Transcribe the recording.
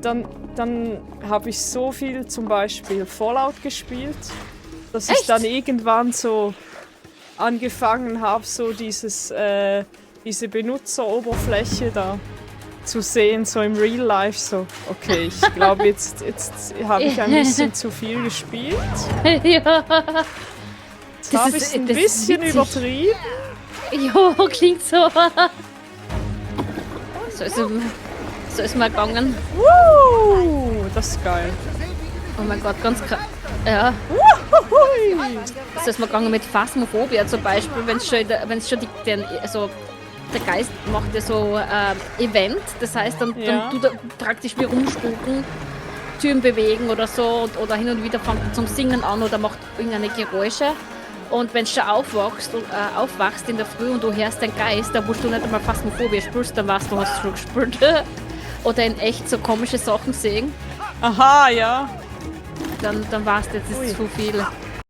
Und dann habe ich so viel zum Beispiel Fallout gespielt, dass ich dann irgendwann so angefangen habe, so diese Benutzeroberfläche da zu sehen, so im Real Life, so, okay, ich glaube, jetzt habe ich ein bisschen zu viel gespielt. Ja. Jetzt habe ich es ein bisschen übertrieben. Jo, klingt so. So ist mal gegangen. Das ist geil. Oh mein Gott, ganz krass. Ja. So ist mal gegangen mit Phasmophobia zum Beispiel, wenn es schon der Geist macht ja so Event, das heißt, dann tut er praktisch wie rumspuken, Türen bewegen oder so, oder hin und wieder fängt er zum Singen an oder macht irgendeine Geräusche. Und wenn du schon aufwachst in der Früh und du hörst den Geist, dann musst du nicht einmal Phasmophobia spürst, dann weißt du, hast du schon gespürt. Oder in echt so komische Sachen sehen. Aha, ja. Dann weißt du, jetzt ist zu viel.